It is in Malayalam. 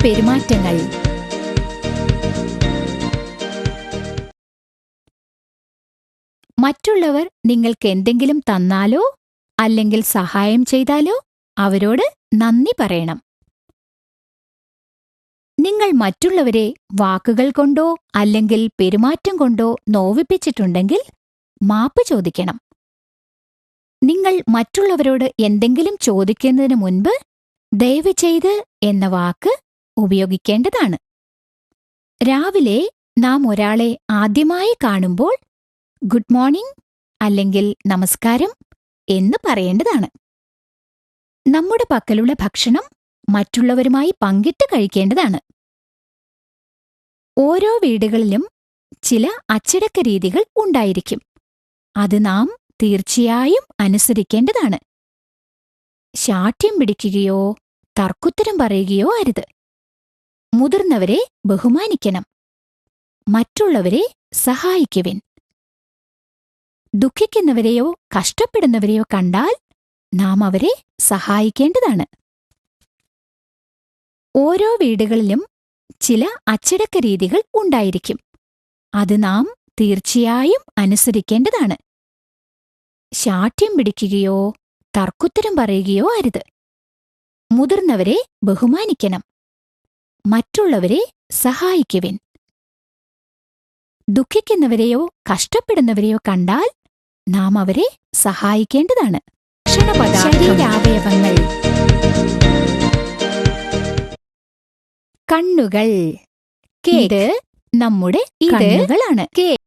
പെരുമാറ്റങ്ങൾ. മറ്റുള്ളവർ നിങ്ങൾക്ക് എന്തെങ്കിലും തന്നാലോ അല്ലെങ്കിൽ സഹായം ചെയ്താലോ അവരോട് നന്ദി പറയണം. നിങ്ങൾ മറ്റുള്ളവരെ വാക്കുകൾ കൊണ്ടോ അല്ലെങ്കിൽ പെരുമാറ്റം കൊണ്ടോ നോവിപ്പിച്ചിട്ടുണ്ടെങ്കിൽ മാപ്പ് ചോദിക്കണം. നിങ്ങൾ മറ്റുള്ളവരോട് എന്തെങ്കിലും ചോദിക്കുന്നതിന് മുൻപ് ദയവ് ചെയ്ത് എന്ന വാക്ക് ഉപയോഗിക്കേണ്ടതാണ്. രാവിലെ നാം ഒരാളെ ആദ്യമായി കാണുമ്പോൾ ഗുഡ് മോർണിംഗ് അല്ലെങ്കിൽ നമസ്കാരം എന്ന് പറയേണ്ടതാണ്. നമ്മുടെ പക്കലുള്ള ഭക്ഷണം മറ്റുള്ളവരുമായി പങ്കിട്ട് കഴിക്കേണ്ടതാണ്. ഓരോ വീടുകളിലും ചില അച്ചടക്ക രീതികൾ ഉണ്ടായിരിക്കും. അത് നാം തീർച്ചയായും അനുസരിക്കേണ്ടതാണ്. ശാഠ്യം പിടിക്കുകയോ തർക്കുത്തരം പറയുകയോ അരുത്. മുതിർന്നവരെ ബഹുമാനിക്കണം. മറ്റുള്ളവരെ സഹായിക്കുവിൻ. ദുഃഖിക്കുന്നവരെയോ കഷ്ടപ്പെടുന്നവരെയോ കണ്ടാൽ നാം അവരെ സഹായിക്കേണ്ടതാണ്. ഓരോ വീടുകളിലും ചില അച്ചടക്ക രീതികൾ ഉണ്ടായിരിക്കും. അത് നാം തീർച്ചയായും അനുസരിക്കേണ്ടതാണ്. ശാഠ്യം പിടിക്കുകയോ തർക്കുത്തരം പറയുകയോ അരുത്. മുതിർന്നവരെ ബഹുമാനിക്കണം. മറ്റുള്ളവരെ സഹായിക്കുവിൻ. ദുഃഖിക്കുന്നവരെയോ കഷ്ടപ്പെടുന്നവരെയോ കണ്ടാൽ നാം അവരെ സഹായിക്കേണ്ടതാണ്. ശരീരാവയവങ്ങൾ. കണ്ണുകൾ. ഇത് നമ്മുടെ കണ്ണുകളാണ്.